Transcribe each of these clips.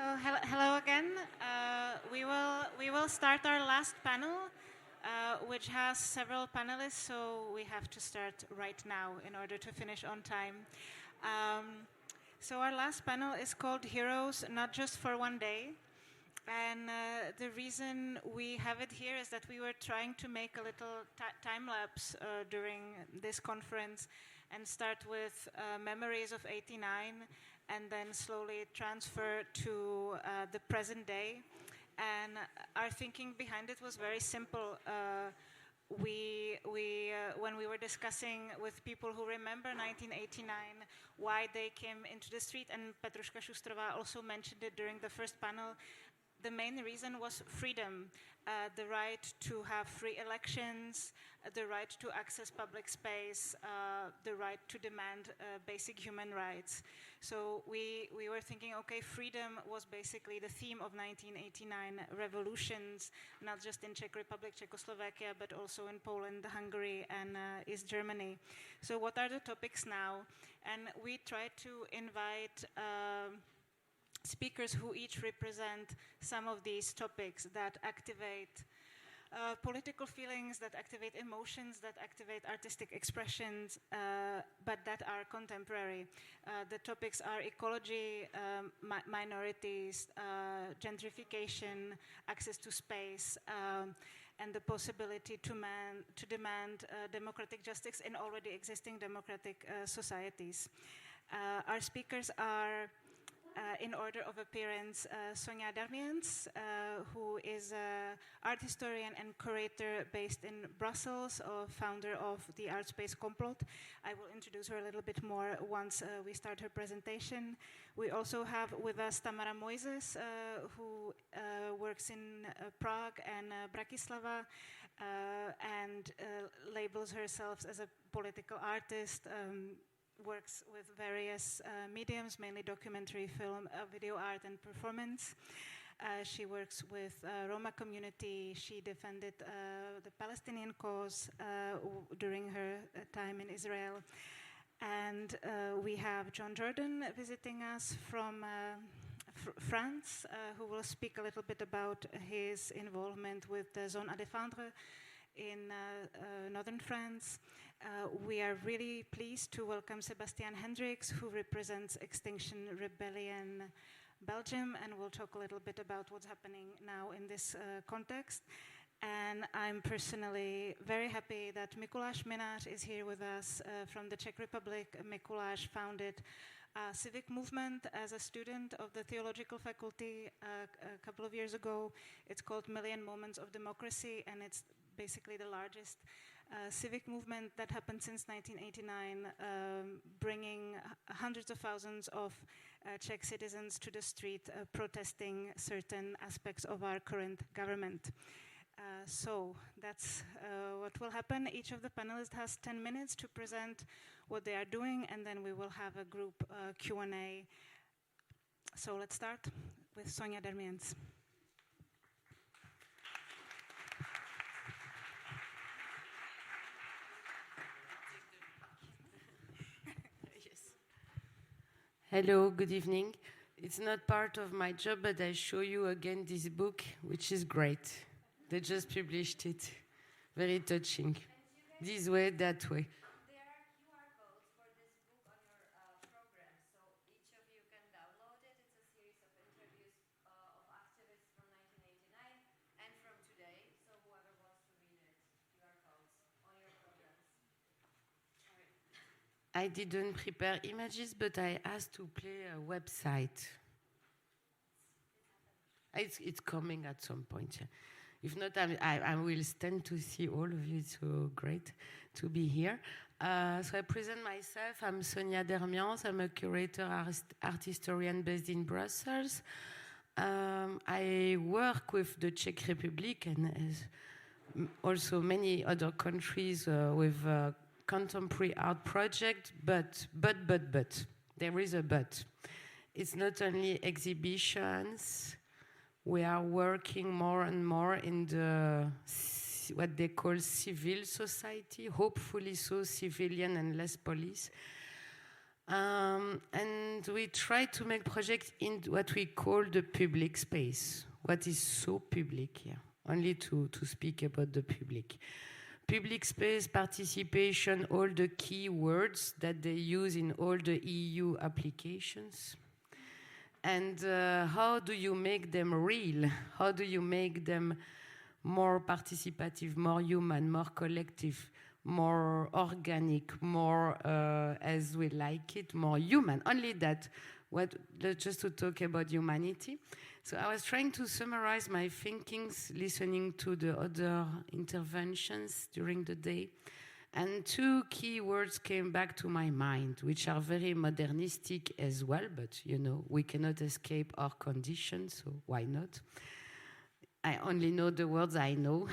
Hello again. We will start our last panel, which has several panelists, so we have to start right now in order to finish on time. So our last panel is called Heroes Not Just for One Day. And the reason we have it here is that we were trying to make a little time lapse during this conference and start with memories of '89 and then slowly transfer to the present day. And our thinking behind it was very simple. When we were discussing with people who remember 1989, why they came into the street, and Petruška Šustrová also mentioned it during the first panel, the main reason was freedom, the right to have free elections, the right to access public space, the right to demand basic human rights. So we were thinking, okay, freedom was basically the theme of 1989 revolutions, not just in Czech Republic, Czechoslovakia, but also in Poland, Hungary, and East Germany. So what are the topics now? And we tried to invite speakers who each represent some of these topics that activate political feelings, that activate emotions, that activate artistic expressions, but that are contemporary. The topics are ecology, minorities, gentrification, access to space, and the possibility to demand democratic justice in already existing democratic societies. Our speakers are in order of appearance, Sonia Dermience, who is an art historian and curator based in Brussels, founder of the art space Complot. I will introduce her a little bit more once we start her presentation. We also have with us Tamara Moyzes, who works in Prague and Bratislava and labels herself as a political artist, works with various mediums, mainly documentary, film, video art, and performance. She works with Roma community. She defended the Palestinian cause during her time in Israel. And we have John Jordan visiting us from France, who will speak a little bit about his involvement with the Zone à Défendre in northern France. We are really pleased to welcome Sébastien Hendrickx, who represents Extinction Rebellion Belgium, and we'll talk a little bit about what's happening now in this context. And I'm personally very happy that Mikuláš Minář is here with us from the Czech Republic. Mikuláš founded a civic movement as a student of the theological faculty a couple of years ago. It's called Million Moments of Democracy, and it's basically the largest civic movement that happened since 1989, bringing hundreds of thousands of Czech citizens to the street protesting certain aspects of our current government. So that's what will happen. Each of the panelists has 10 minutes to present what they are doing, and then we will have a group Q&A. So let's start with Sonia Dermience. Hello, good evening. It's not part of my job, but I show you again this book, which is great. They just published it. Very touching. This way, that way. There are QR codes for this book on your program, so each of you can download it. It's a series of interviews of activists from 1989 and from today, so whoever wants to read it, QR codes on your programs. I didn't prepare images, but I asked to play a website. It's coming at some point. If not, I will stand to see all of you. It's so great to be here. So I present myself. I'm Sonia Dermience. I'm a curator, art historian based in Brussels. I work with the Czech Republic and also many other countries with contemporary art project, but there is a but. It's not only exhibitions. We are working more and more in the what they call civil society, hopefully so civilian and less police. And we try to make projects in what we call the public space. What is so public here? Only to speak about the public. Public space, participation, all the key words that they use in all the EU applications. And how do you make them real? How do you make them more participative, more human, more collective, more organic, more, as we like it, more human? Only that, just to talk about humanity. So I was trying to summarize my thinkings, listening to the other interventions during the day. And two key words came back to my mind, which are very modernistic as well, but, you know, we cannot escape our conditions, so why not? I only know the words I know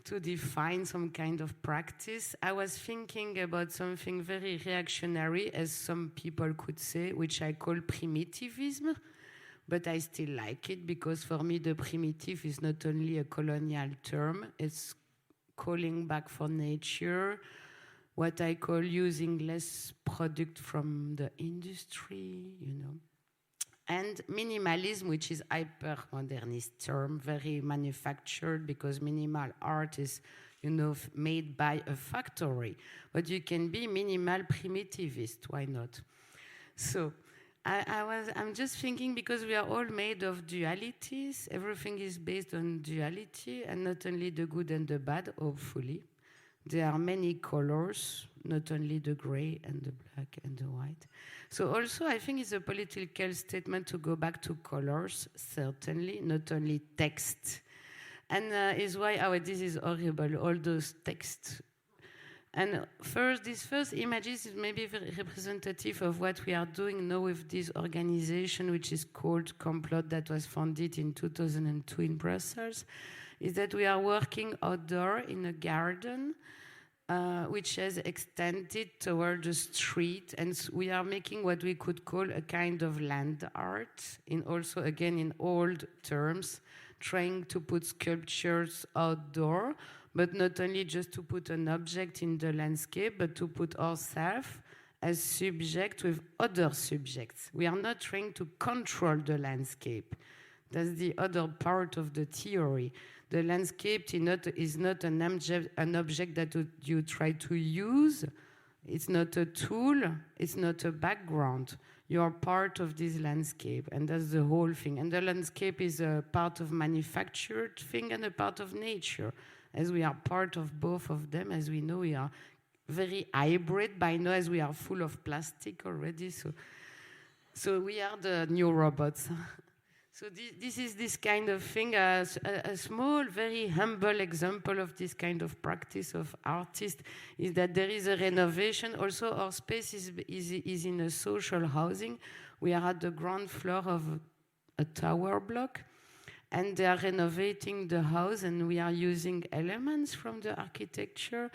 to define some kind of practice. I was thinking about something very reactionary, as some people could say, which I call primitivism, but I still like it, because for me the primitive is not only a colonial term, it's calling back for nature, what I call using less product from the industry, you know. And minimalism, which is hyper-modernist term, very manufactured, because minimal art is, you know, made by a factory. But you can be minimal primitivist, why not? So I'm just thinking, because we are all made of dualities, everything is based on duality, and not only the good and the bad, hopefully. There are many colors, not only the gray and the black and the white. So also, I think it's a political statement to go back to colors, certainly, not only text. And is why this is horrible, all those texts. And these first images is maybe very representative of what we are doing now with this organization, which is called Complot, that was founded in 2002 in Brussels, is that we are working outdoor in a garden, which has extended toward the street, and we are making what we could call a kind of land art, in also, again, in old terms, trying to put sculptures outdoor, but not only just to put an object in the landscape, but to put ourselves as subject with other subjects. We are not trying to control the landscape. That's the other part of the theory. The landscape is not an object that you try to use. It's not a tool. It's not a background. You are part of this landscape, and that's the whole thing. And the landscape is a part of manufactured thing and a part of nature. As we are part of both of them, as we know, we are very hybrid by now, as we are full of plastic already. So we are the new robots. So this is this kind of thing, a small, very humble example of this kind of practice of artists is that there is a renovation. Also, our space is in a social housing. We are at the ground floor of a tower block, and they are renovating the house, and we are using elements from the architecture.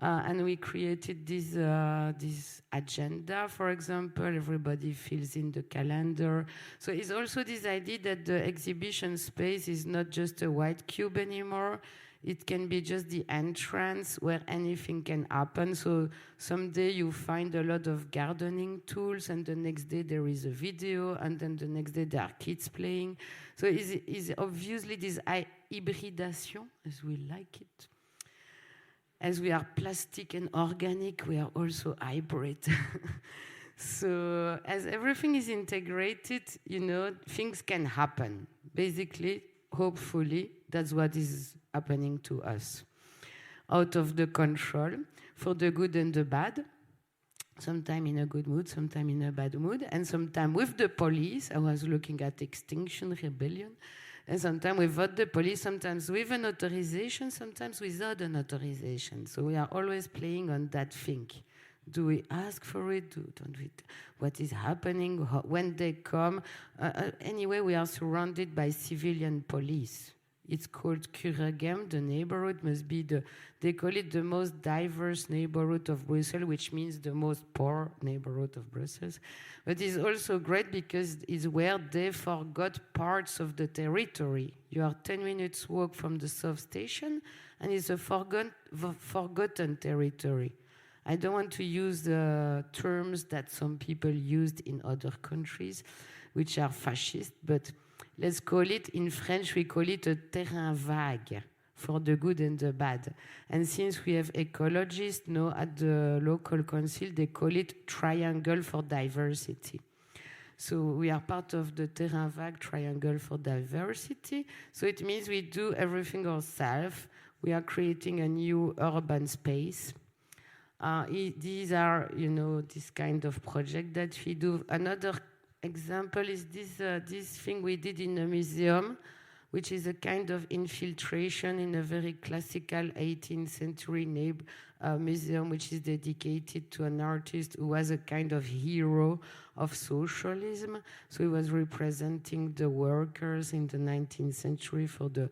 And we created this agenda, for example. Everybody fills in the calendar. So it's also this idea that the exhibition space is not just a white cube anymore. It can be just the entrance where anything can happen. So someday you find a lot of gardening tools, and the next day there is a video, and then the next day there are kids playing. So it's obviously this hybridation, as we like it. As we are plastic and organic, we are also hybrid. So as everything is integrated, you know, things can happen. Basically, hopefully, that's what is happening to us. Out of the control, for the good and the bad, sometimes in a good mood, sometimes in a bad mood, and sometimes with the police. I was looking at Extinction Rebellion. And sometimes without the police, sometimes with an authorization, sometimes without an authorization. So we are always playing on that thing. Do we ask for it? Don't we? What is happening? When they come? Anyway, we are surrounded by civilian police. It's called Kuregem. The neighborhood must be they call it the most diverse neighborhood of Brussels, which means the most poor neighborhood of Brussels. But it's also great because it's where they forgot parts of the territory. You are 10 minutes walk from the South Station, and it's a forgotten territory. I don't want to use the terms that some people used in other countries, which are fascist, but let's call it, in French, we call it a terrain vague for the good and the bad. And since we have ecologists now at the local council, they call it triangle for diversity. So we are part of the terrain vague triangle for diversity. So it means we do everything ourselves. We are creating a new urban space. These are, this kind of project that we do. Another example is this thing we did in a museum, which is a kind of infiltration in a very classical 18th century museum, which is dedicated to an artist who was a kind of hero of socialism. So he was representing the workers in the 19th century for the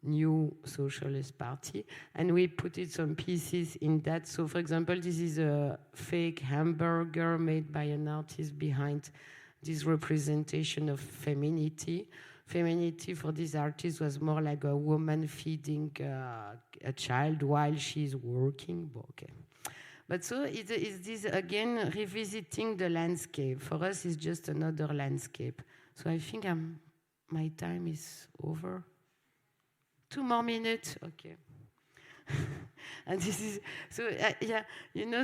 new socialist party. And we put some pieces in that. So, for example, this is a fake hamburger made by an artist behind this representation of femininity. Femininity for this artist was more like a woman feeding a child while she's working. Okay. But so is this, again, revisiting the landscape. For us, it's just another landscape. So I think my time is over. 2 more minutes? Okay. And this is, so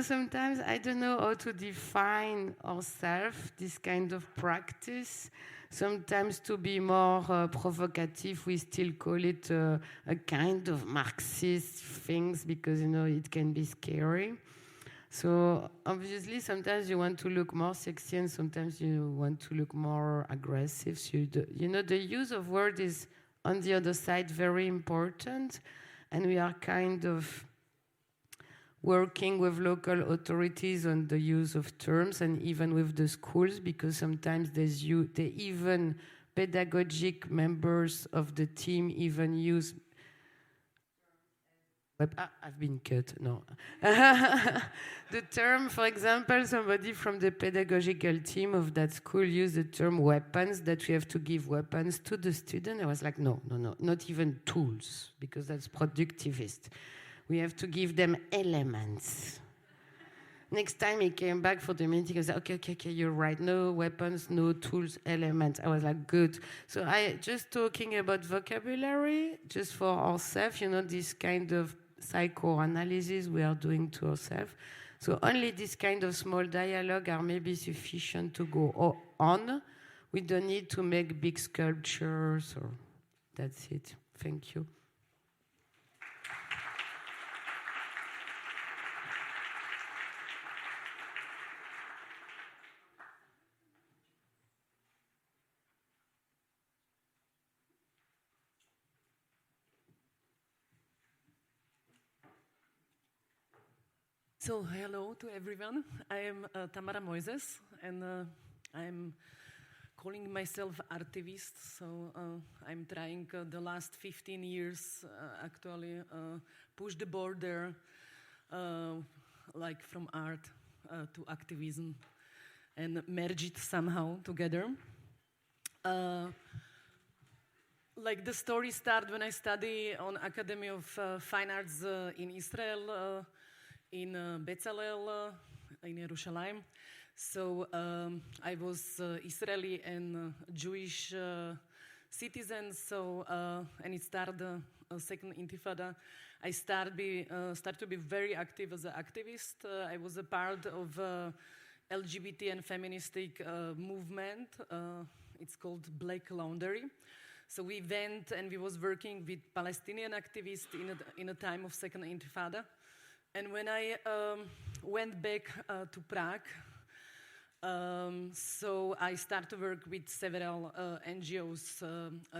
sometimes I don't know how to define ourselves, this kind of practice. Sometimes to be more provocative, we still call it a kind of Marxist things because, it can be scary. So obviously, sometimes you want to look more sexy and sometimes you want to look more aggressive. So the use of word is, on the other side, very important. And we are kind of working with local authorities on the use of terms and even with the schools, because sometimes they even pedagogic members of the team even use. I've been cut, no. The term, for example, somebody from the pedagogical team of that school used the term weapons, that we have to give weapons to the student. I was like, no, not even tools, because that's productivist. We have to give them elements. Next time he came back for the meeting, I was like, okay, you're right. No weapons, no tools, elements. I was like, good. So I just talking about vocabulary, just for ourselves, this kind of psychoanalysis we are doing to ourselves. So only this kind of small dialogue are maybe sufficient to go on. We don't need to make big sculptures, or that's it. Thank you. So, hello to everyone. I am Tamara Moyzes, and I'm calling myself activist. So, I'm trying the last 15 years actually push the border, like from art to activism, and merge it somehow together. Like the story started when I studied on Academy of Fine Arts in Israel. In Bezalel, in Jerusalem. So I was Israeli and Jewish citizen. So and it started a second Intifada. I started to be very active as an activist. I was a part of LGBT and feministic movement. It's called Black Laundry. So we went and we was working with Palestinian activists in a time of second Intifada. And when I went back to Prague, so I started to work with several NGOs,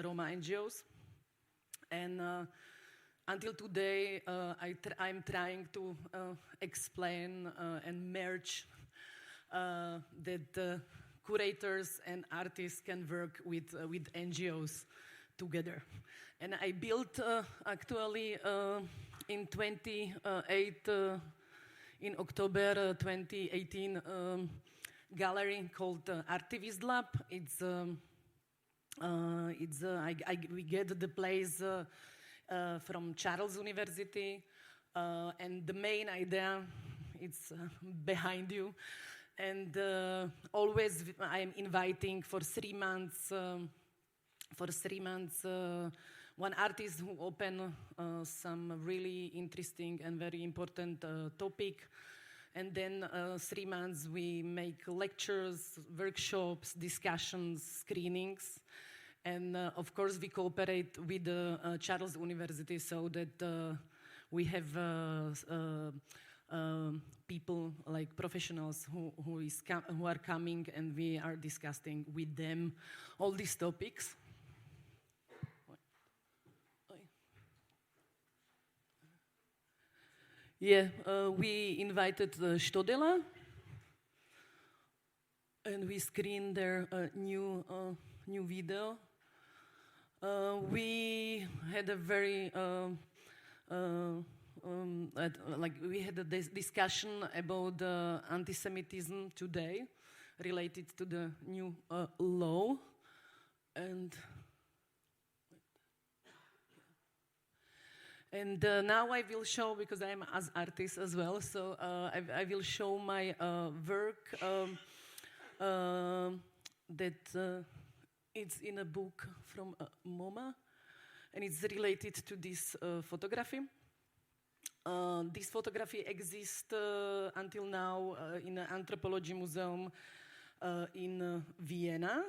Roma NGOs. And until today, I'm trying to explain and merge that curators and artists can work with NGOs together. And I built actually in 28, in October 2018, gallery called Activist Lab. We get the place from Charles University, and the main idea it's behind you. And always I'm inviting for 3 months, one artist who open some really interesting and very important topic. And then 3 months we make lectures, workshops, discussions, screenings. And of course we cooperate with Charles University so that we have people like professionals who are coming, and we are discussing with them all these topics. Yeah, we invited Stodela, and we screened their new video. We had a very we had a discussion about anti-Semitism today, related to the new law, and now I will show, because I am as artist as well, so I will show my work that it's in a book from MoMA, and it's related to this photography. This photography exists until now in an anthropology museum in Vienna.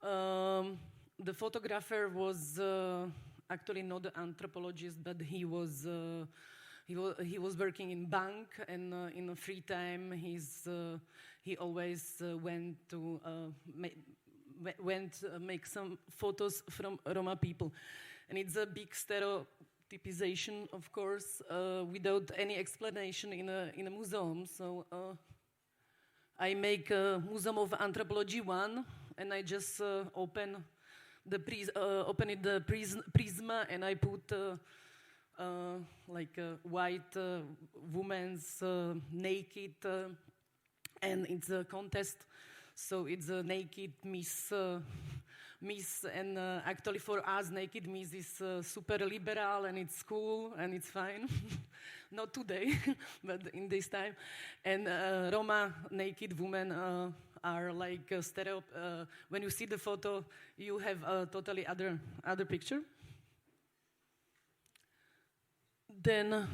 The photographer was actually not an anthropologist, but he was working in bank, and in a free time he always went to make some photos from Roma people, and it's a big stereotypization, of course, without any explanation in a museum. So I make a Museum of Anthropology 1, and I just open the prisma, and I put like a white woman's naked, and it's a contest, so it's a naked Miss, and actually for us, naked Miss is super liberal, and it's cool, and it's fine. Not today, but in this time. And Roma naked women are like when you see the photo, you have a totally other picture. Then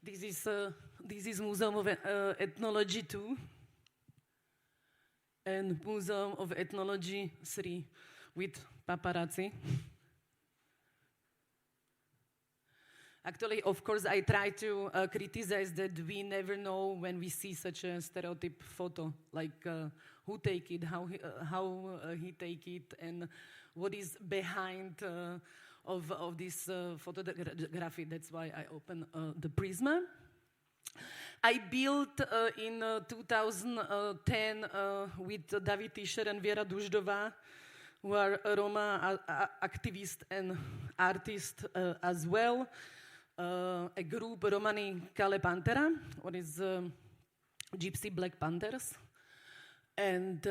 this is Museum of Ethnology 2 and Museum of Ethnology 3 with paparazzi. Actually, of course, I try to criticize that we never know when we see such a stereotype photo, like who take it, how he take it, and what is behind of this photography. That's why I open the Prisma. I built in 2010 with David Tischer and Vera Duždová, who are Roma activists and artists as well. A group Romani Kale Pantera, what is Gypsy Black Panthers, and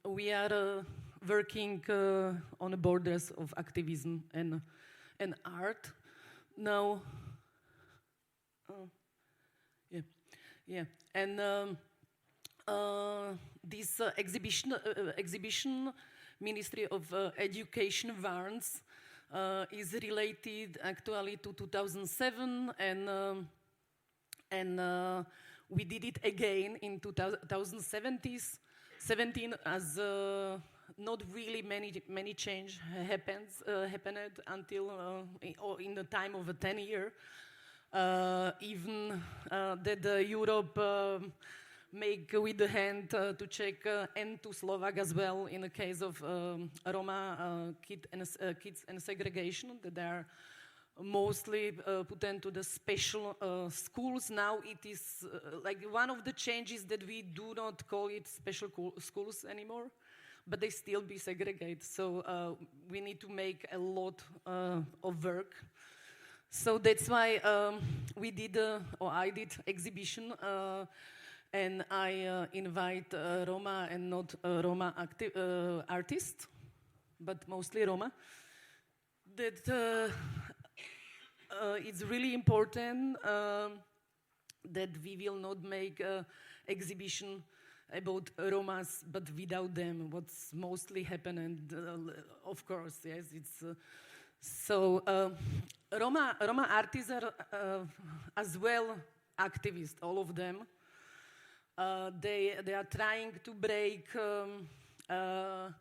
we are working on the borders of activism and art. Now, and this exhibition, Ministry of Education warns. Is related actually to 2007, and we did it again in 2017 as not really many change happened until in the time of a 10 year. Even that Europe make with the hand to Czech and to Slovak as well in the case of Roma kids and segregation, that they are mostly put into the special schools. Now it is like one of the changes that we do not call it special schools anymore, but they still be segregated. So we need to make a lot of work. So that's why we did, or I did exhibition. And I invite Roma and not Roma artists, but mostly Roma. That it's really important that we will not make an exhibition about Romas, but without them, what's mostly happened, and of course, yes, it's so Roma artists are as well activists, all of them. They are trying to break the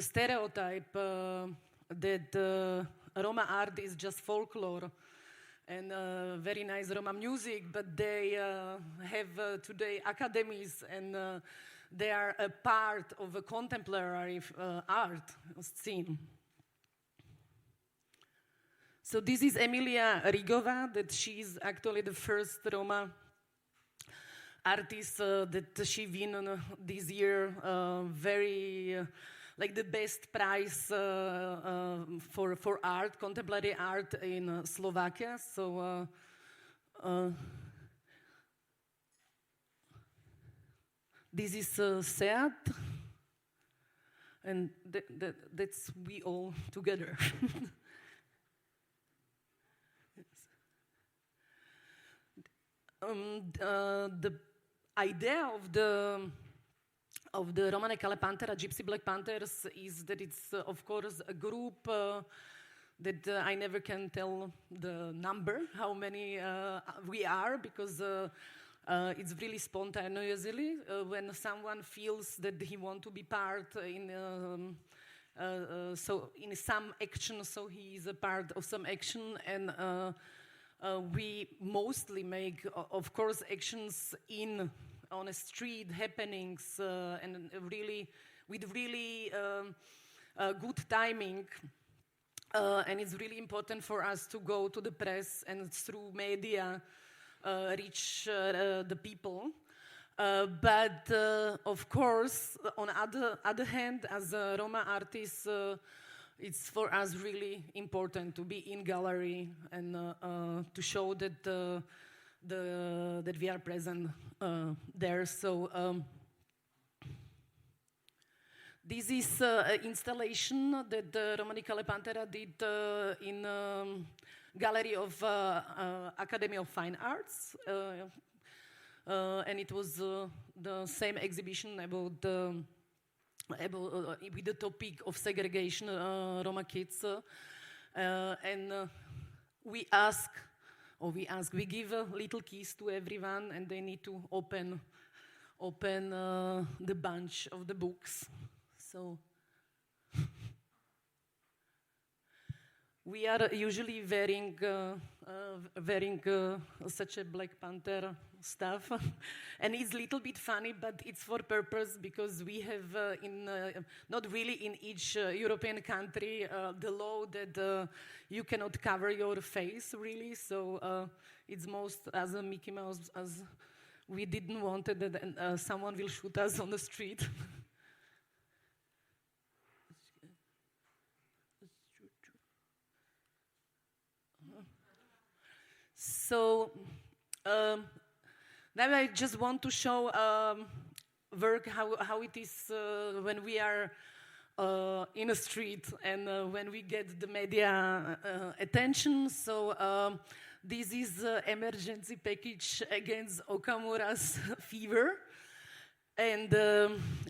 stereotype that Roma art is just folklore and very nice Roma music, but they have today academies, and they are a part of a contemporary art scene. So this is Emilia Rigova, that she is actually the first Roma artist that she won this year, very like the best prize for art, contemporary art in Slovakia. So this is Seat, and that's we all together. The idea of the Romanecale Pantera, Gypsy Black Panthers, is that it's of course a group that I never can tell the number, how many we are, because it's really spontaneously when someone feels that he wants to be part in so in some action, so he is a part of some action, and we mostly make, of course, actions on a street, happenings, and really with really good timing. And it's really important for us to go to the press and through media reach the people. But of course, on other hand, as a Roma artist, it's for us really important to be in gallery and to show that that we are present there. So this is an installation that the Romanecale Pantera did in Gallery of Academy of Fine Arts, and it was the same exhibition about with the topic of segregation, Roma kids, and we give little keys to everyone, and they need to open the bunch of the books. So we are usually wearing such a Black Panther stuff, and it's a little bit funny, but it's for purpose, because we have not really in each European country the law that you cannot cover your face really. So it's most as a Mickey Mouse, as we didn't want that someone will shoot us on the street. So now I just want to show work how it is when we are in a street and when we get the media attention. So this is emergency package against Okamura's fever, and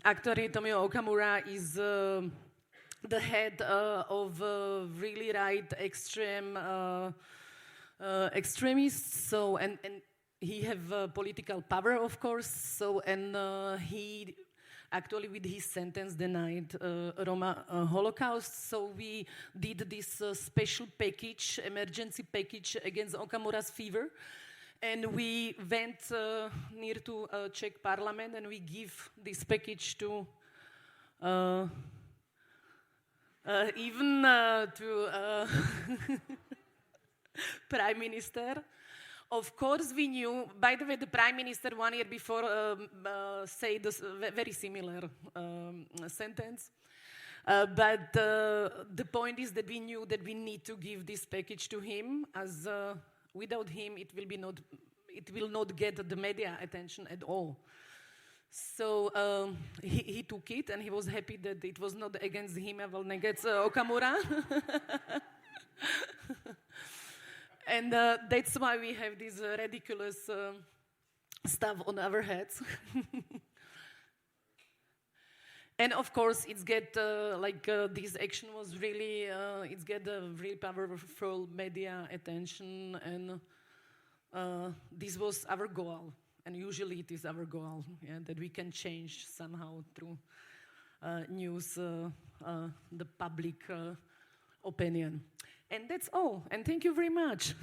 actually Tomio Okamura is the head of really right extreme extremists. So and he have political power, of course. So and he actually with his sentence denied Roma Holocaust. So we did this special package, emergency package against Okamura's fever, and we went near to Czech Parliament, and we give this package to even to Prime Minister. Of course, we knew. By the way, the Prime Minister 1 year before said this very similar sentence. But the point is that we knew that we need to give this package to him, as without him it will not get the media attention at all. So he took it, and he was happy that it was not against him, but against Okamura. And that's why we have this ridiculous stuff on our heads. And of course, it's get this action was really it's get a really powerful media attention, and this was our goal. And usually, it is our goal, that we can change somehow through news the public opinion. And that's all. And thank you very much.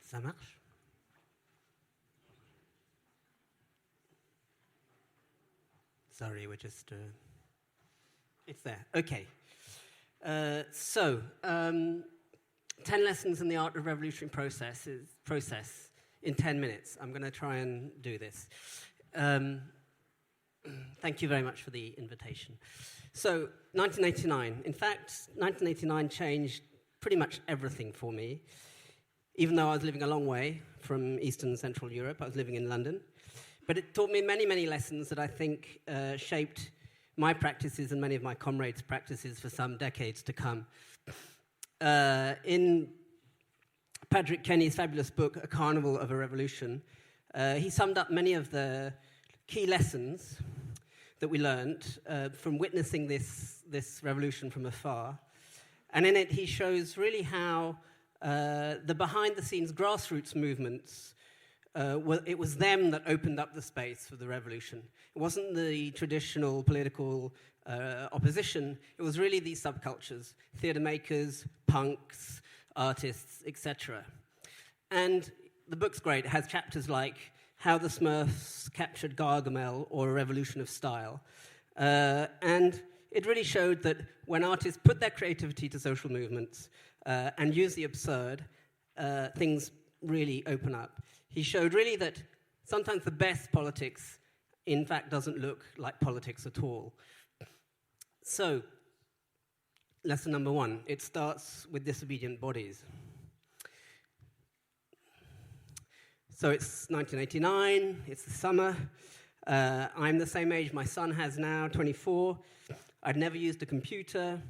Ça marche? Sorry, we're just... it's there. Okay. 10 lessons in the art of revolutionary process in 10 minutes. I'm going to try and do this. Thank you very much for the invitation. So, 1989. In fact, 1989 changed pretty much everything for me. Even though I was living a long way from Eastern and Central Europe, I was living in London. But it taught me many, many lessons that I think shaped my practices and many of my comrades' practices for some decades to come. In Patrick Kenny's fabulous book, A Carnival of a Revolution, he summed up many of the key lessons that we learned from witnessing this revolution from afar. And in it, he shows really how the behind-the-scenes grassroots movements, it was them that opened up the space for the revolution. It wasn't the traditional political opposition. It was really these subcultures, theatre makers, punks, artists, etc. And the book's great. It has chapters like How the Smurfs Captured Gargamel or A Revolution of Style. And it really showed that when artists put their creativity to social movements and use the absurd, things really open up. He showed really that sometimes the best politics, in fact, doesn't look like politics at all. So, lesson number 1, it starts with disobedient bodies. So it's 1989, it's the summer. I'm the same age my son has now, 24. I'd never used a computer.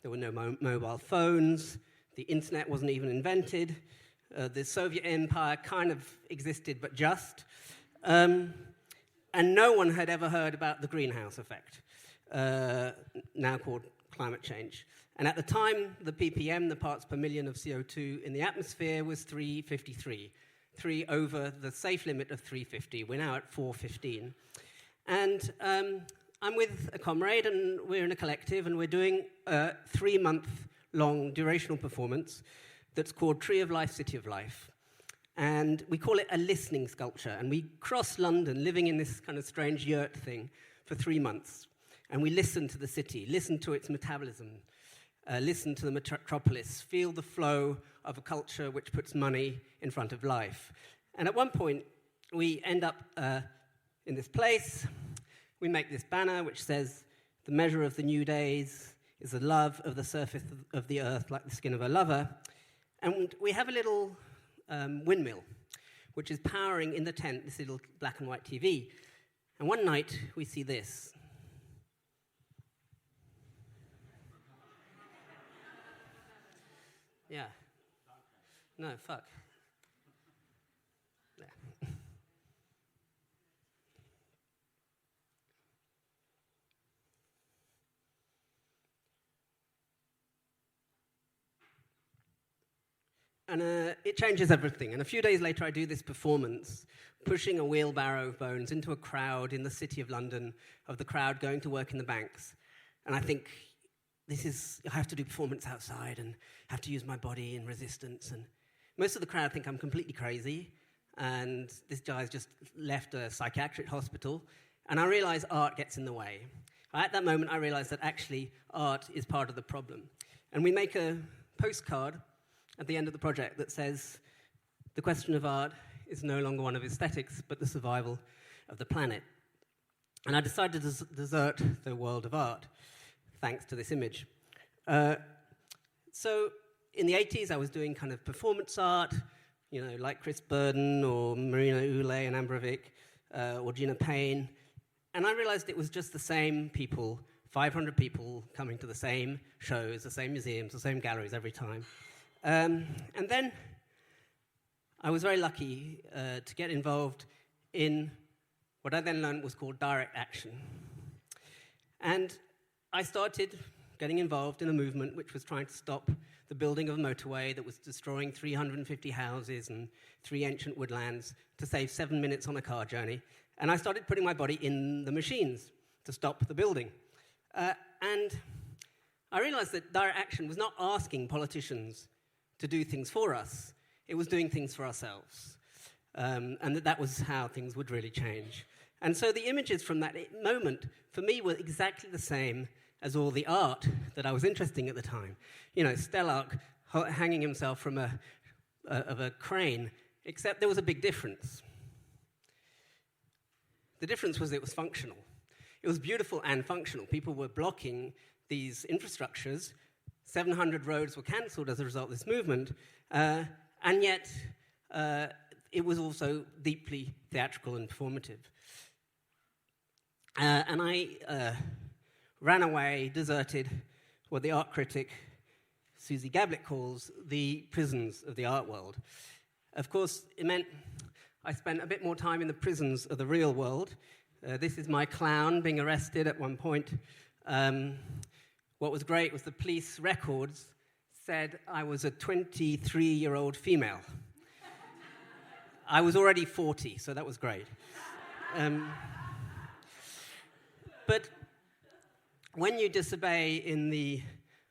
There were no mobile phones. The internet wasn't even invented. The Soviet Empire kind of existed, but just. And no one had ever heard about the greenhouse effect, now called climate change. And at the time, the ppm, the parts per million of CO2 in the atmosphere, was 353. 3 over the safe limit of 350. We're now at 415. And I'm with a comrade, and we're in a collective, and we're doing a 3-month-long durational performance that's called Tree of Life, City of Life. And we call it a listening sculpture. And we cross London, living in this kind of strange yurt thing, for 3 months. And we listen to the city, listen to its metabolism, listen to the metropolis, feel the flow of a culture which puts money in front of life. And at one point, we end up in this place. We make this banner which says, "The measure of the new days is the love of the surface of the earth like the skin of a lover." And we have a little windmill which is powering in the tent this little black and white TV. And one night, we see this. Yeah. No, fuck. There. And it changes everything. And a few days later, I do this performance, pushing a wheelbarrow of bones into a crowd in the city of London, of the crowd going to work in the banks. And I think, I have to do performance outside and have to use my body in resistance. And most of the crowd think I'm completely crazy, and this guy's just left a psychiatric hospital. And I realize art gets in the way. At that moment, I realize that actually art is part of the problem. And we make a postcard at the end of the project that says, the question of art is no longer one of aesthetics, but the survival of the planet. And I decided to desert the world of art, thanks to this image. So in the 80s, I was doing kind of performance art, like Chris Burden or Marina Ulay and Ambrovic, or Gina Payne. And I realized it was just the same people, 500 people coming to the same shows, the same museums, the same galleries every time. And then I was very lucky to get involved in what I then learned was called direct action. And I started getting involved in a movement which was trying to stop the building of a motorway that was destroying 350 houses and 3 ancient woodlands to save 7 minutes on a car journey. And I started putting my body in the machines to stop the building. And I realized that direct action was not asking politicians to do things for us. It was doing things for ourselves. And that was how things would really change. And so the images from that moment, for me, were exactly the same as all the art that I was interested in at the time. Stellark hanging himself from a crane, except there was a big difference. The difference was it was functional. It was beautiful and functional. People were blocking these infrastructures. 700 roads were cancelled as a result of this movement, and yet it was also deeply theatrical and performative. And I ran away, deserted what the art critic Susie Gablick calls the prisons of the art world. Of course, it meant I spent a bit more time in the prisons of the real world. This is my clown being arrested at one point. What was great was the police records said I was a 23-year-old female. I was already 40, so that was great. But when you disobey in the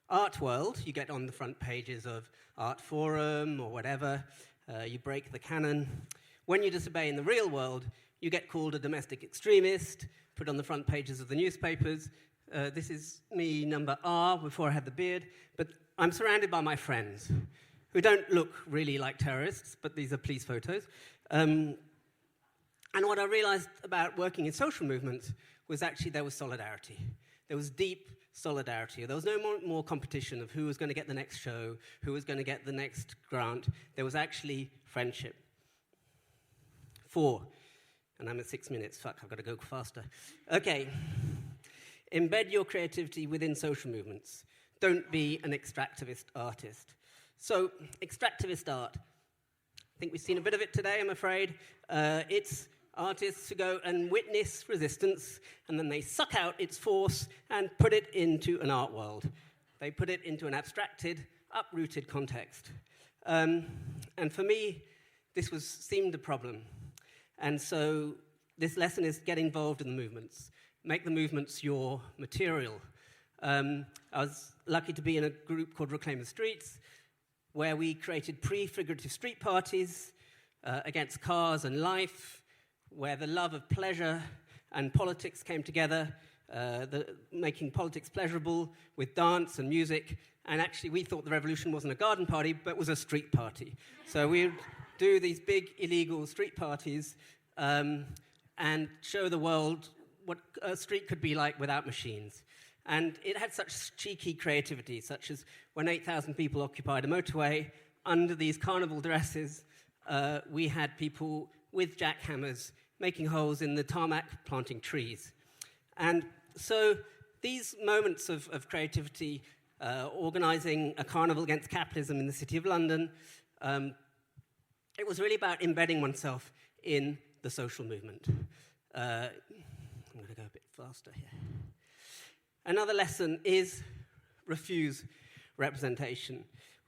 art world, you get on the front pages of Art Forum or whatever, you break the canon. When you disobey in the real world, you get called a domestic extremist, put on the front pages of the newspapers. This is me, number R, before I had the beard. But I'm surrounded by my friends, who don't look really like terrorists, but these are police photos. And what I realized about working in social movements was actually there was solidarity. There was deep solidarity. There was no more competition of who was going to get the next show, who was going to get the next grant. There was actually friendship. 4, and I'm at 6 minutes. Fuck, I've got to go faster. Okay. Embed your creativity within social movements. Don't be an extractivist artist. So, extractivist art. I think we've seen a bit of it today, I'm afraid. It's artists who go and witness resistance, and then they suck out its force and put it into an art world. They put it into an abstracted, uprooted context. And for me, this seemed a problem. And so this lesson is get involved in the movements. Make the movements your material. I was lucky to be in a group called Reclaim the Streets, where we created prefigurative street parties against cars and life, where the love of pleasure and politics came together, making politics pleasurable with dance and music. And actually, we thought the revolution wasn't a garden party, but was a street party. So we'd do these big illegal street parties and show the world what a street could be like without machines. And it had such cheeky creativity, such as when 8,000 people occupied a motorway, under these carnival dresses, we had people with jackhammers making holes in the tarmac, planting trees. And so these moments of creativity, organising a carnival against capitalism in the City of London, it was really about embedding oneself in the social movement. I'm going to go a bit faster here. Another lesson is refuse representation.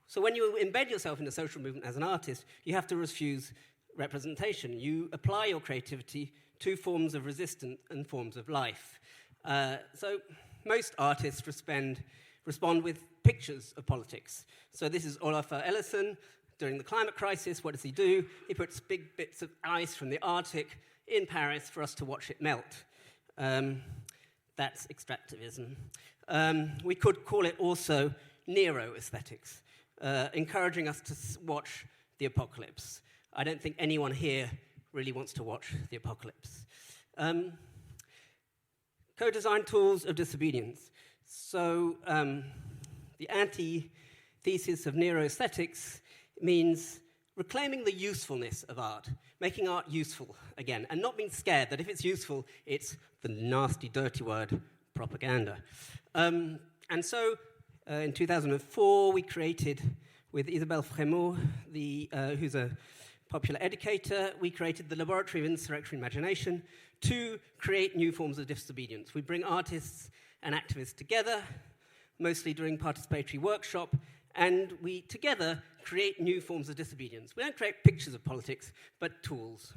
So when you embed yourself in the social movement as an artist, you have to refuse representation. You apply your creativity to forms of resistance and forms of life. So most artists respond with pictures of politics. So this is Olafur Eliasson during the climate crisis. What does he do? He puts big bits of ice from the Arctic in Paris for us to watch it melt. That's extractivism. We could call it also neo-aesthetics, encouraging us to watch the apocalypse. I don't think anyone here really wants to watch the apocalypse. Co-design tools of disobedience. So the anti-thesis of neo-aesthetics means reclaiming the usefulness of art, making art useful again, and not being scared that if it's useful, it's the nasty, dirty word, propaganda. And so in 2004, we created, with Isabelle Frémaux, who's a popular educator, we created the Laboratory of Insurrectionary Imagination to create new forms of disobedience. We bring artists and activists together, mostly during participatory workshop, and we together create new forms of disobedience. We don't create pictures of politics, but tools.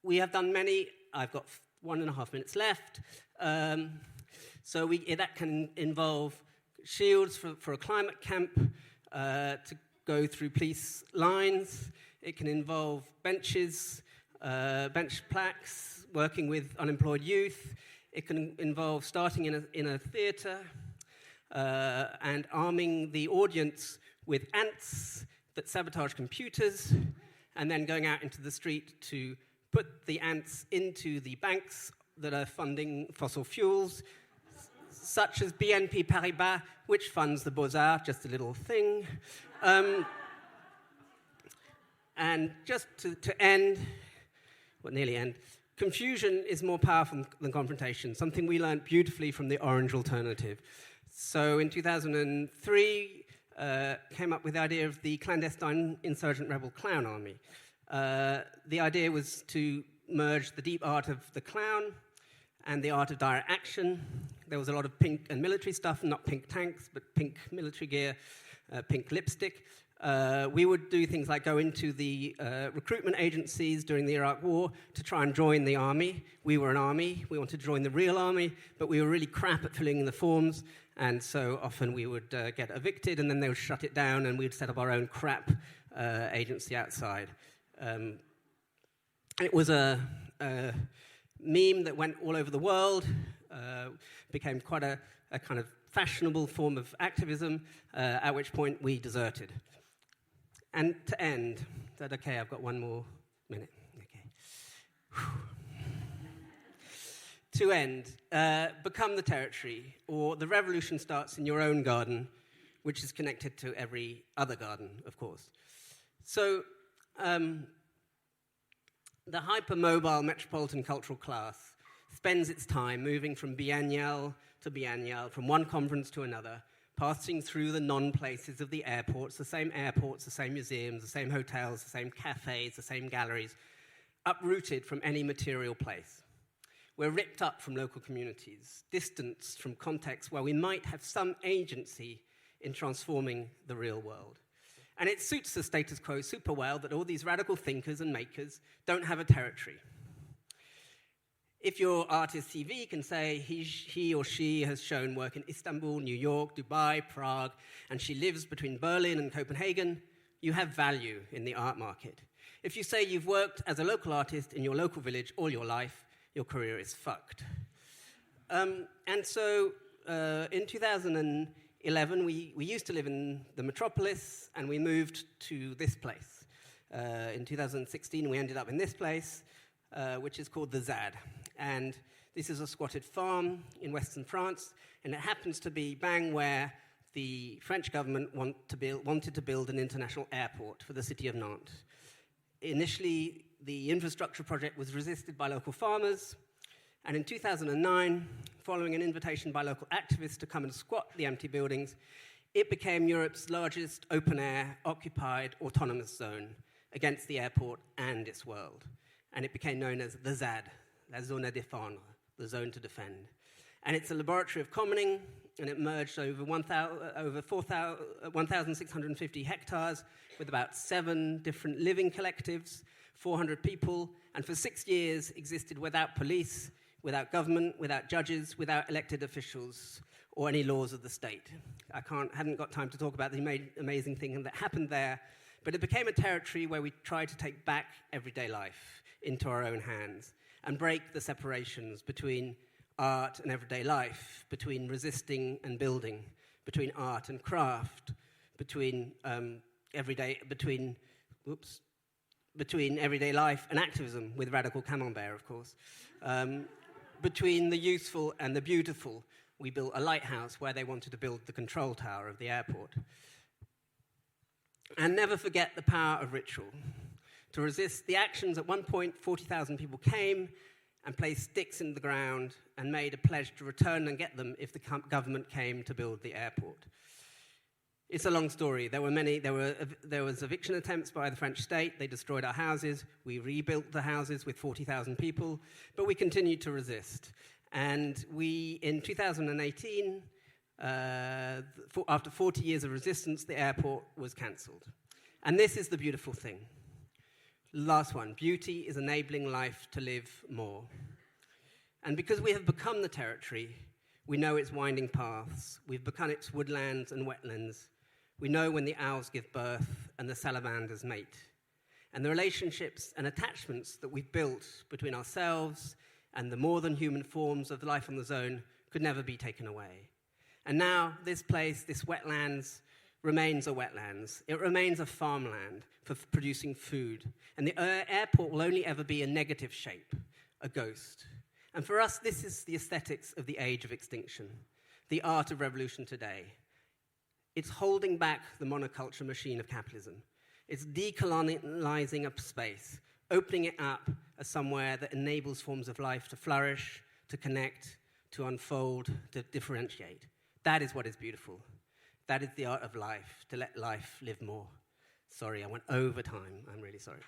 We have done many. I've got 1.5 minutes left. So that can involve shields for a climate camp to go through police lines. It can involve benches, bench plaques, working with unemployed youth. It can involve starting in a theatre and arming the audience with ants that sabotage computers, and then going out into the street to put the ants into the banks that are funding fossil fuels, such as BNP Paribas, which funds the BOZAR, just a little thing. And just to end, well, nearly end, confusion is more powerful than confrontation, something we learned beautifully from the Orange Alternative. So in 2003, came up with the idea of the clandestine insurgent rebel clown army. The idea was to merge the deep art of the clown and the art of direct action. There was a lot of pink and military stuff, not pink tanks, but pink military gear, pink lipstick. We would do things like go into the recruitment agencies during the Iraq War to try and join the army. We were an army. We wanted to join the real army, but we were really crap at filling in the forms, and so often we would get evicted, and then they would shut it down, and we'd set up our own crap agency outside. It was a meme that went all over the world, became quite a kind of fashionable form of activism, at which point we deserted. And to end, is that okay? I've got 1 more minute. Okay. To end, become the territory, or the revolution starts in your own garden, which is connected to every other garden, of course. So, the hypermobile metropolitan cultural class spends its time moving from biennial to biennial, from one conference to another, passing through the non-places of the airports, the same museums, the same hotels, the same cafes, the same galleries, uprooted from any material place. We're ripped up from local communities, distanced from contexts where we might have some agency in transforming the real world. And it suits the status quo super well that all these radical thinkers and makers don't have a territory. If your artist's CV can say he or she has shown work in Istanbul, New York, Dubai, Prague, and she lives between Berlin and Copenhagen, you have value in the art market. If you say you've worked as a local artist in your local village all your life, your career is fucked. And so in 2011, we used to live in the metropolis, and we moved to this place. In 2016, we ended up in this place, which is called the ZAD. And this is a squatted farm in western France, and it happens to be bang where the French government wanted to build an international airport for the city of Nantes. Initially, the infrastructure project was resisted by local farmers. And in 2009, following an invitation by local activists to come and squat the empty buildings, it became Europe's largest open-air, occupied, autonomous zone against the airport and its world. And it became known as the ZAD, la zone à défendre, the zone to defend. And it's a laboratory of commoning, and it merged over 1,650 hectares with about 7 different living collectives, 400 people, and for 6 years existed without police, without government, without judges, without elected officials, or any laws of the state. I hadn't got time to talk about the amazing thing that happened there, but it became a territory where we tried to take back everyday life into our own hands and break the separations between art and everyday life, between resisting and building, between art and craft, between everyday life and activism, with radical camembert, of course. Between the useful and the beautiful, we built a lighthouse where they wanted to build the control tower of the airport. And never forget the power of ritual. To resist the actions, at one point, 40,000 people came and placed sticks in the ground and made a pledge to return and get them if the government came to build the airport. It's a long story. There was eviction attempts by the French state. They destroyed our houses. We rebuilt the houses with 40,000 people, but we continued to resist. And in 2018, after 40 years of resistance, the airport was cancelled. And this is the beautiful thing. Last one, beauty is enabling life to live more. And because we have become the territory, we know its winding paths. We've become its woodlands and wetlands. We know when the owls give birth and the salamanders mate. And the relationships and attachments that we've built between ourselves and the more than human forms of life on the zone could never be taken away. And now this place, this wetlands, remains a wetlands. It remains a farmland for producing food. And the airport will only ever be a negative shape, a ghost. And for us, this is the aesthetics of the age of extinction, the art of revolution today. It's holding back the monoculture machine of capitalism. It's decolonizing up space, opening it up as somewhere that enables forms of life to flourish, to connect, to unfold, to differentiate. That is what is beautiful. That is the art of life, to let life live more. Sorry, I went over time. I'm really sorry.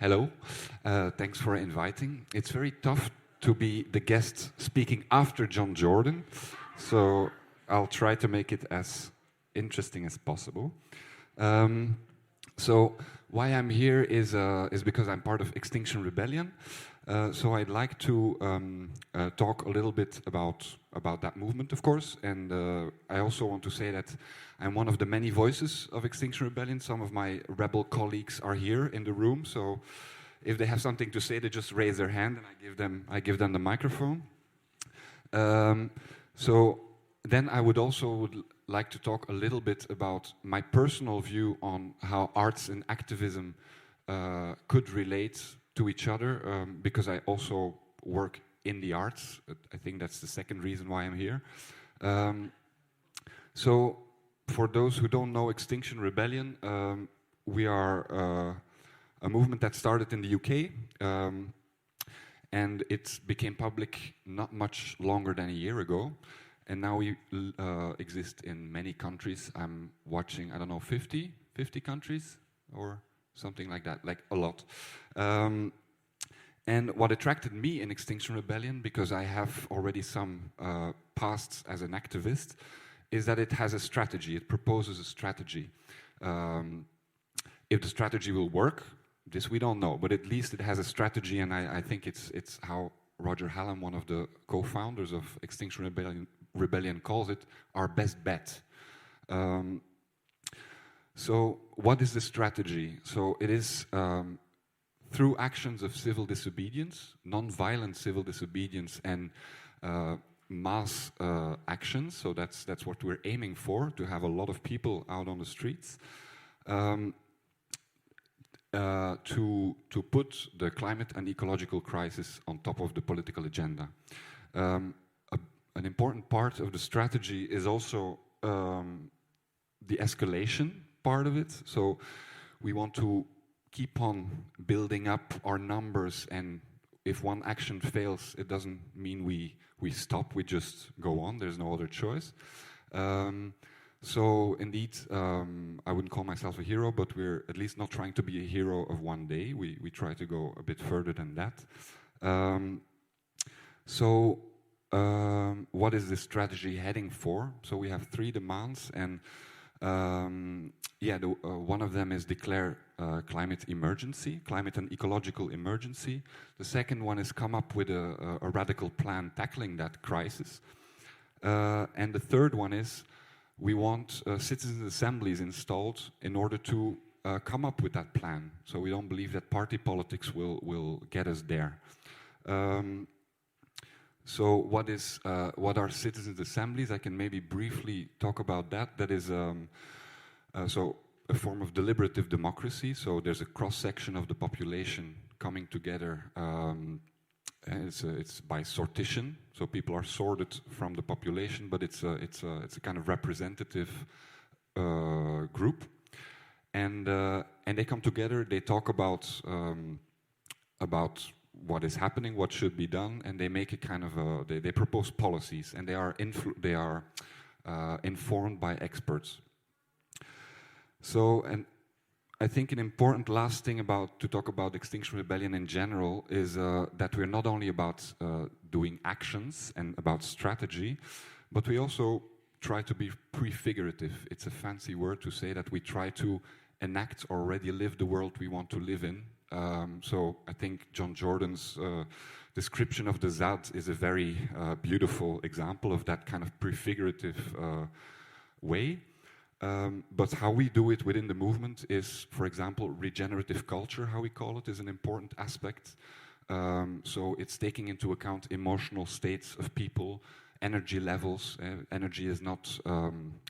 Hello, thanks for inviting. It's very tough to be the guest speaking after John Jordan, so I'll try to make it as interesting as possible. So why I'm here is because I'm part of Extinction Rebellion. So I'd like to talk a little bit about that movement, of course, and I also want to say that I'm one of the many voices of Extinction Rebellion. Some of my rebel colleagues are here in the room, so if they have something to say, they just raise their hand and I give them the microphone. So then I would also like to talk a little bit about my personal view on how arts and activism could relate to each other, because I also work in the arts. I think that's the second reason why I'm here. So for those who don't know Extinction Rebellion, we are a movement that started in the UK, and it became public not much longer than a year ago. And now we exist in many countries. I'm watching, I don't know, 50 countries or something like that, like a lot. And what attracted me in Extinction Rebellion, because I have already some pasts as an activist, is that it has a strategy. It proposes a strategy. If the strategy will work, this we don't know, but at least it has a strategy, and I think it's how Roger Hallam, one of the co-founders of Extinction Rebellion, calls it our best bet. So what is the strategy? So it is through actions of civil disobedience, non-violent civil disobedience, and mass actions. So that's what we're aiming for, to have a lot of people out on the streets, to put the climate and ecological crisis on top of the political agenda. An important part of the strategy is also the escalation part of it. So we want to keep on building up our numbers, and if one action fails, it doesn't mean we stop, we just go on, there's no other choice. So indeed, I wouldn't call myself a hero, but we're at least not trying to be a hero of one day. We try to go a bit further than that. What is this strategy heading for? So we have 3 demands, and one of them is declare climate emergency, climate and ecological emergency. The second one is come up with a radical plan tackling that crisis. And the third one is we want citizens' assemblies installed in order to come up with that plan. So we don't believe that party politics will get us there. So what are citizens' assemblies? I can maybe briefly talk about that. That is so a form of deliberative democracy. So there's a cross-section of the population coming together. It's by sortition, so people are sorted from the population, but it's a kind of representative group, and they come together. They talk about what is happening, what should be done, and they make a kind of they propose policies, and they are informed by experts. So, and I think an important last thing to talk about Extinction Rebellion in general is that we're not only about doing actions and about strategy, but we also try to be prefigurative. It's a fancy word to say that we try to enact or already live the world we want to live in. So I think John Jordan's description of the ZAD is a very beautiful example of that kind of prefigurative way. But how we do it within the movement is, for example, regenerative culture, how we call it, is an important aspect. So it's taking into account emotional states of people, energy levels. Energy is not,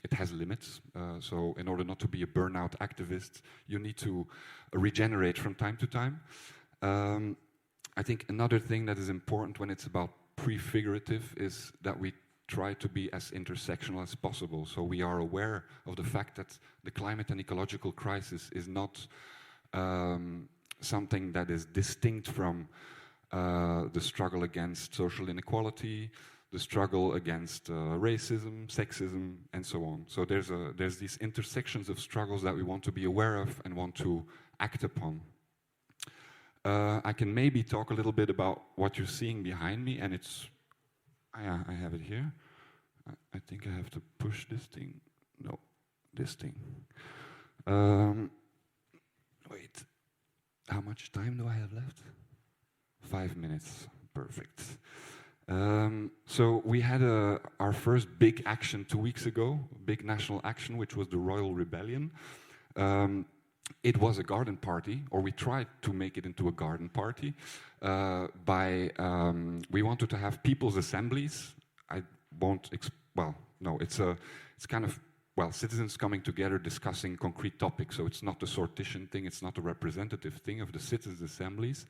it has limits. So in order not to be a burnout activist, you need to regenerate from time to time. I think another thing that is important when it's about prefigurative is that we try to be as intersectional as possible. So we are aware of the fact that the climate and ecological crisis is not something that is distinct from the struggle against social inequality, the struggle against racism, sexism, and so on. So there's these intersections of struggles that we want to be aware of and want to act upon. I can maybe talk a little bit about what you're seeing behind me, and it's I have it here. I think I have to push this thing. No, this thing. Wait, how much time do I have left? 5 minutes, perfect. So we had our first big action 2 weeks ago, big national action, which was the Royal Rebellion. It was a garden party, or we tried to make it into a garden party. We wanted to have people's assemblies. It's kind of citizens coming together discussing concrete topics. So it's not a sortition thing, it's not a representative thing of the citizens' assemblies,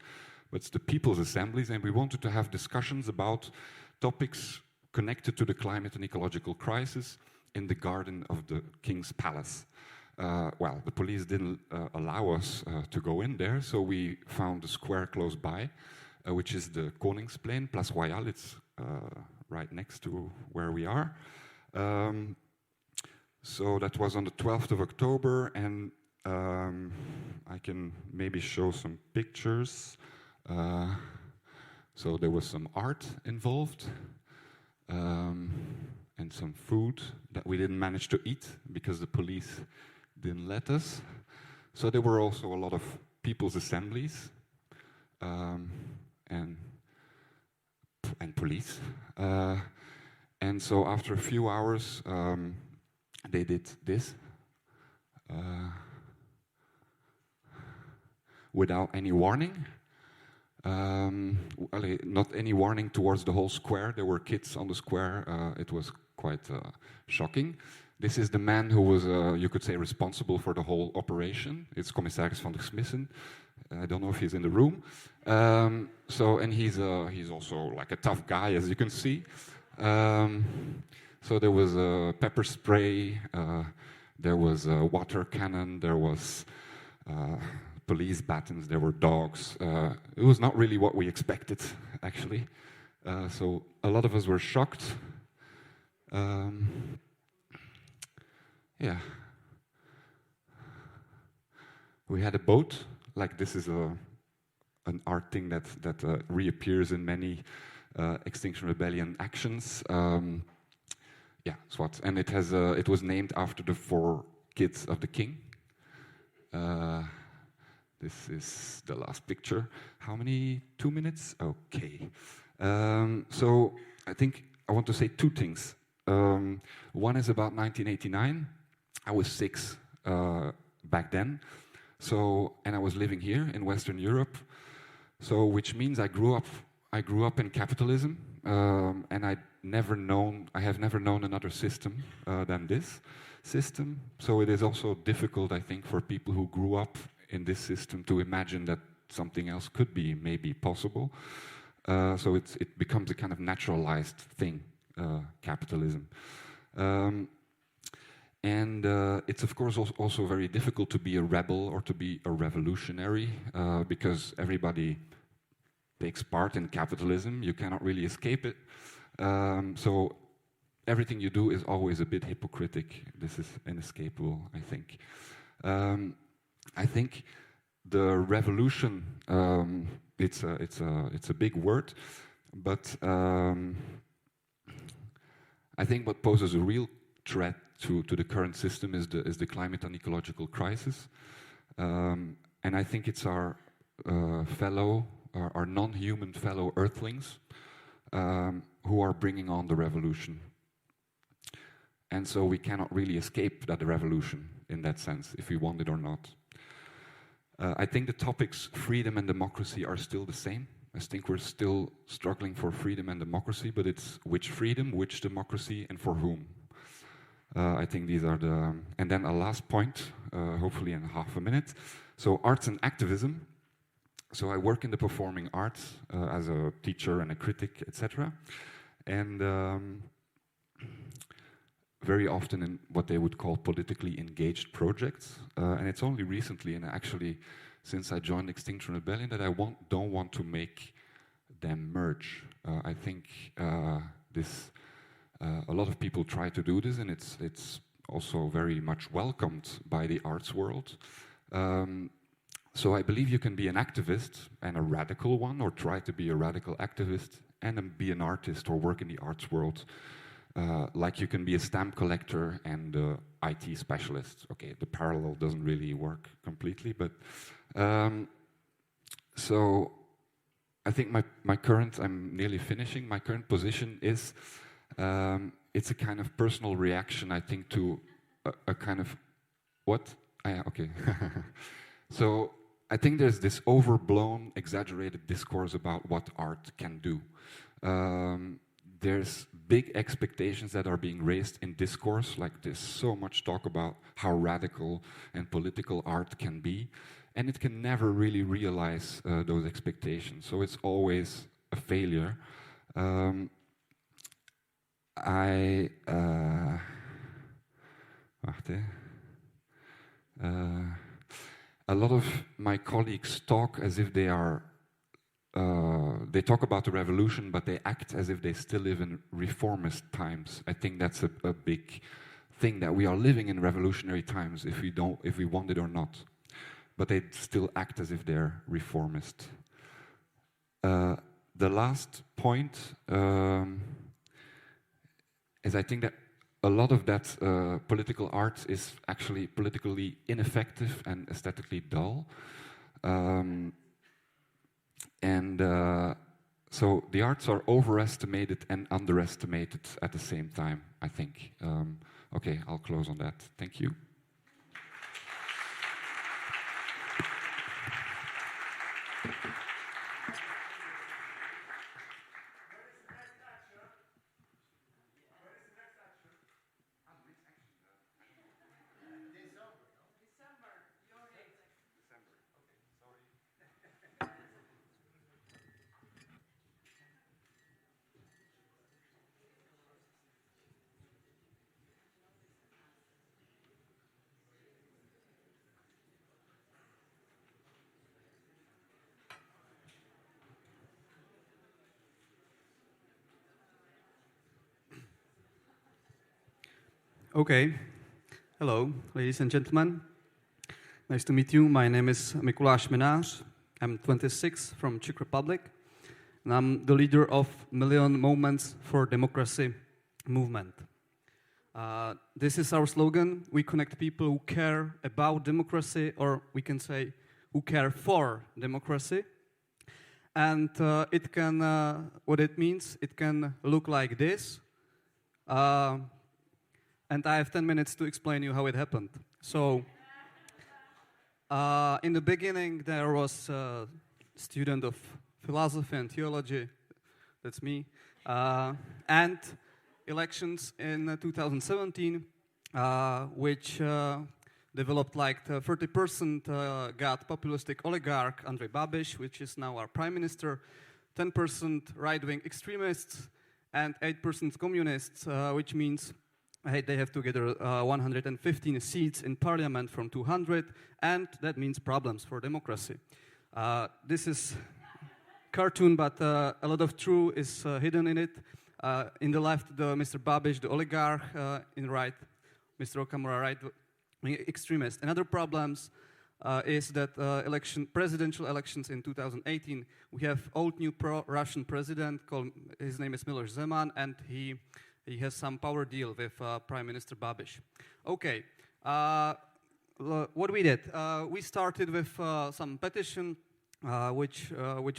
but it's the people's assemblies, and we wanted to have discussions about topics connected to the climate and ecological crisis in the garden of the King's Palace. The police didn't allow us to go in there, so we found a square close by, which is the Koningsplein, Place Royale. It's right next to where we are. So that was on the 12th of October, and I can maybe show some pictures. So there was some art involved, and some food that we didn't manage to eat because the police didn't let us. So there were also a lot of people's assemblies and police. And so after a few hours, they did this without any warning. Not any warning towards the whole square. There were kids on the square. It was quite shocking. This is the man who was, you could say, responsible for the whole operation. It's Commissaris van der Smissen. I don't know if he's in the room. And he's also like a tough guy, as you can see. So there was pepper spray, there was a water cannon, there was police batons, there were dogs. It was not really what we expected, actually. So a lot of us were shocked. Yeah. We had a boat, like this is an art thing that reappears in many Extinction Rebellion actions. Yeah, SWAT. And it was named after the 4 kids of the king. This is the last picture. How many? 2 minutes? Okay. So I think I want to say 2 things. One is about 1989. I was 6 back then. And I was living here in Western Europe. So which means I grew up in capitalism, and I have never known another system than this system. So it is also difficult, I think, for people who grew up in this system to imagine that something else could be maybe possible. So it becomes a kind of naturalized thing, capitalism. And it's of course also very difficult to be a rebel or to be a revolutionary because everybody takes part in capitalism. You cannot really escape it. So everything you do is always a bit hypocritic. This is inescapable, I think. I think the revolution, it's a big word, but I think what poses a real threat to the current system is the climate and ecological crisis. And I think it's our non-human fellow Earthlings who are bringing on the revolution. And so we cannot really escape that revolution in that sense, if we want it or not. I think the topics freedom and democracy are still the same. I think we're still struggling for freedom and democracy, but it's which freedom, which democracy, and for whom. I think these are the... And then a last point, hopefully in half a minute. So arts and activism. So I work in the performing arts as a teacher and a critic, etc. And very often in what they would call politically engaged projects. And it's only recently, and actually since I joined Extinction Rebellion, that I don't want to make them merge. I think a lot of people try to do this, and it's also very much welcomed by the arts world. So I believe you can be an activist, and a radical one, or try to be a radical activist, and then be an artist or work in the arts world. Like you can be a stamp collector and an IT specialist. Okay, the parallel doesn't really work completely, but so I think my current, I'm nearly finishing, my current position is it's a kind of personal reaction, I think, to a kind of, what? Okay. So I think there's this overblown, exaggerated discourse about what art can do. There's big expectations that are being raised in discourse, like there's so much talk about how radical and political art can be, and it can never really realize those expectations, so it's always a failure. A lot of my colleagues talk as if they are they talk about the revolution, but they act as if they still live in reformist times. I think that's a big thing, that we are living in revolutionary times if we want it or not. But they still act as if they're reformist. The last point is I think that a lot of that political art is actually politically ineffective and aesthetically dull. And so the arts are overestimated and underestimated at the same time, I think. Okay, I'll close on that. Thank you. Okay. Hello, ladies and gentlemen. Nice to meet you. My name is Mikuláš Minář. I'm 26 from Czech Republic, and I'm the leader of Million Moments for Democracy movement. This is our slogan. We connect people who care about democracy, or we can say who care for democracy. And it can, what it means, it can look like this. And I have 10 minutes to explain you how it happened. So, in the beginning, there was a student of philosophy and theology, that's me, and elections in 2017, which developed like 30% got populistic oligarch Andrej Babiš, which is now our prime minister, 10% right-wing extremists, and 8% communists, which means they have together 115 seats in parliament from 200, and that means problems for democracy. This is cartoon, but a lot of truth is hidden in it. In the left, Mr. Babiš, the oligarch. In the right, Mr. Okamura, right extremist. Another problems is that presidential elections in 2018, we have old new pro-Russian president called, his name is Miloš Zeman, and he has some power deal with Prime Minister Babiš. Okay, what we did, we started with some petition, which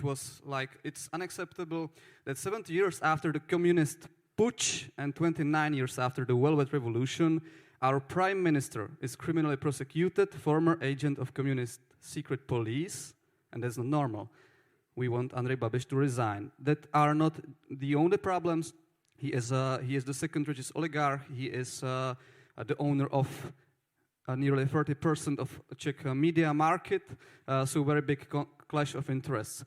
was like, it's unacceptable that 70 years after the communist putsch and 29 years after the Velvet Revolution, our prime minister is criminally prosecuted, former agent of communist secret police, and that's not normal. We want Andrej Babiš to resign. That are not the only problems. He is the second richest oligarch. He is the owner of nearly 30% of Czech media market, so very big clash of interests.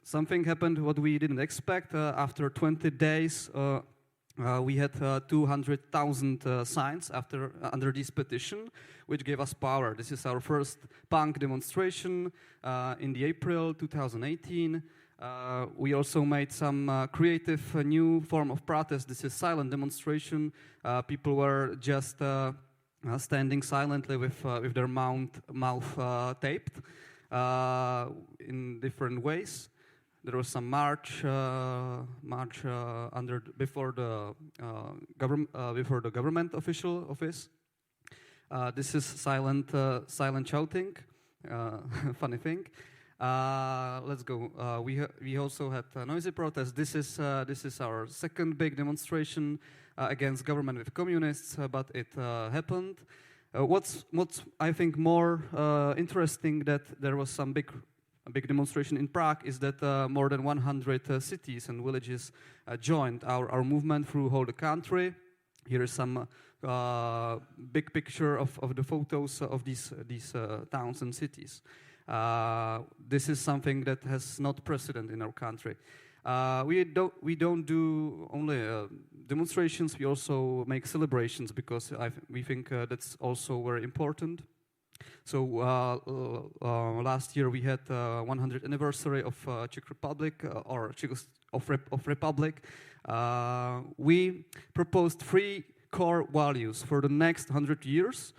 Something happened what we didn't expect. After 20 days, we had 200,000 signs under this petition, which gave us power. This is our first punk demonstration in the April 2018. We also made some creative new form of protest. This is silent demonstration. People were just standing silently with their mouth taped in different ways. There was some march before the government official office. This is silent shouting. Funny thing. Let's go. We also had a noisy protest. This is our second big demonstration against government with communists, but it happened. What's I think more interesting that there was some big demonstration in Prague is that more than 100 cities and villages joined our movement through whole the country. Here is some big picture of the photos of these towns and cities. This is something that has not precedent in our country. We don't do only demonstrations. We also make celebrations because we think that's also very important. So last year we had 100th anniversary of Czech Republic of Republic. We proposed 3 core values for the next 100 years: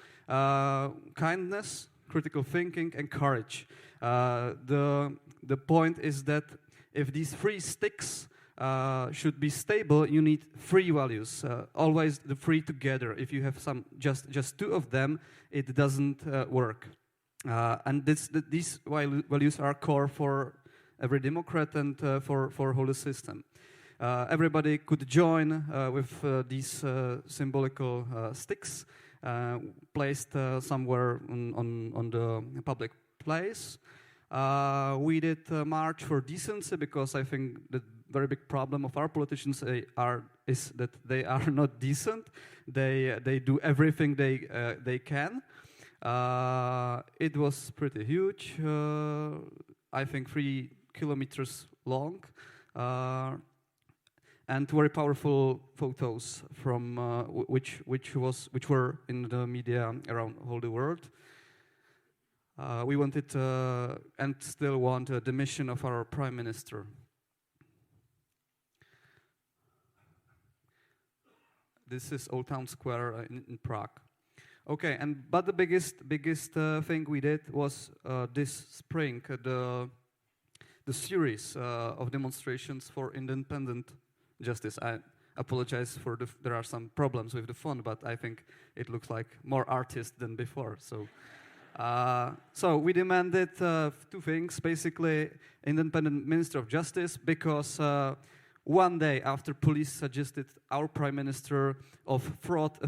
kindness, critical thinking, and courage. The point is that if these 3 sticks should be stable, you need 3 values. Always the 3 together. If you have just 2 of them, it doesn't work. And these values are core for every Democrat and for whole system. Everybody could join with these symbolical sticks placed somewhere on the public place. We did March for Decency because I think the very big problem of our politicians is that they are not decent. They do everything they can. It was pretty huge, I think 3 kilometers long, and very powerful photos from which were in the media around all the world. We wanted and still want a demission of our prime minister. This is Old Town Square in Prague. Okay, but the biggest thing we did was this spring the series of demonstrations for independent justice. I apologize for there are some problems with the font, but I think it looks like more artist than before. So we demanded 2 things, basically independent Minister of Justice, because one day after police suggested our prime minister of fraud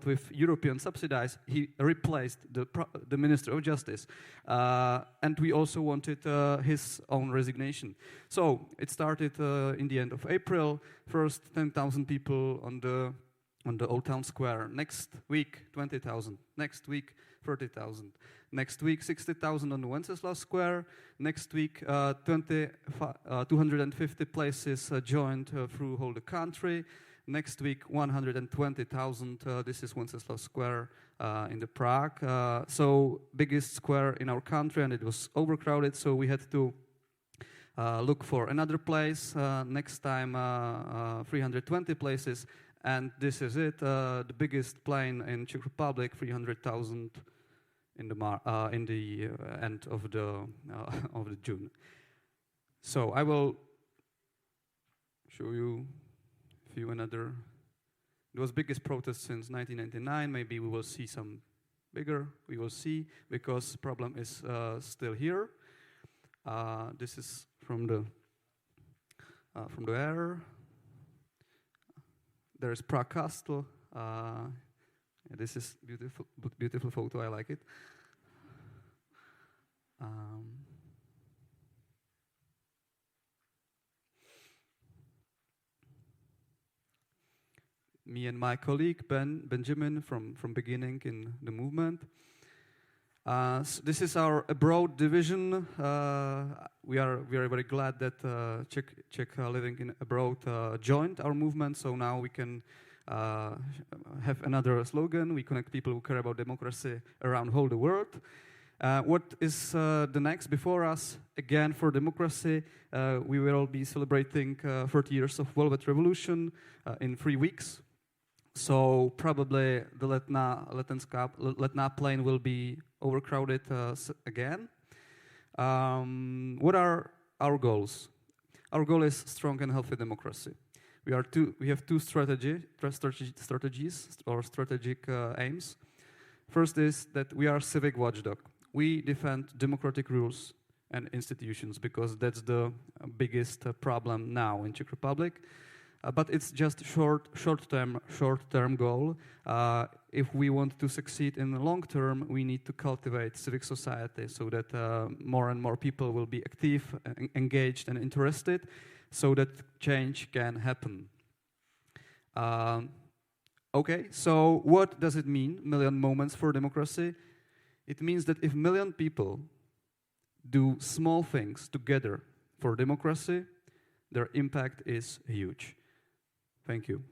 with European subsidies, he replaced the Minister of Justice. And we also wanted his own resignation. So it started in the end of April. First 10,000 people on the Old Town Square. Next week, 20,000. Next week, 30,000. Next week, 60,000 on the Wenceslas Square. Next week, 250 places joined through whole the country. Next week, 120,000. This is Wenceslas Square in the Prague. So biggest square in our country, and it was overcrowded. So we had to look for another place. Next time, 320 places. And this is it, the biggest plane in Czech Republic, 300,000 in the end of the June. So I will show you a few another. It was biggest protest since 1999. Maybe we will see some bigger. We will see, because problem is still here. This is from the air. There is Prague Castle. This is beautiful photo. I like it. Me and my colleague Benjamin from beginning in the movement. So this is our abroad division. We are very glad that Czech living in abroad joined our movement. So now we can have another slogan. We connect people who care about democracy around whole the world. What is the next before us? Again, for democracy, we will be celebrating 30 years of Velvet Revolution in 3 weeks. So probably the Letná plane will be overcrowded again. What are our goals? Our goal is strong and healthy democracy. We have 2 strategies or strategic aims. First is that we are civic watchdog. We defend democratic rules and institutions because that's the biggest problem now in Czech Republic. But it's just short-term goal. If we want to succeed in the long term, we need to cultivate civic society so that more and more people will be active, engaged, and interested, so that change can happen. Okay, so what does it mean, million moments for democracy? It means that if million people do small things together for democracy, their impact is huge. Thank you.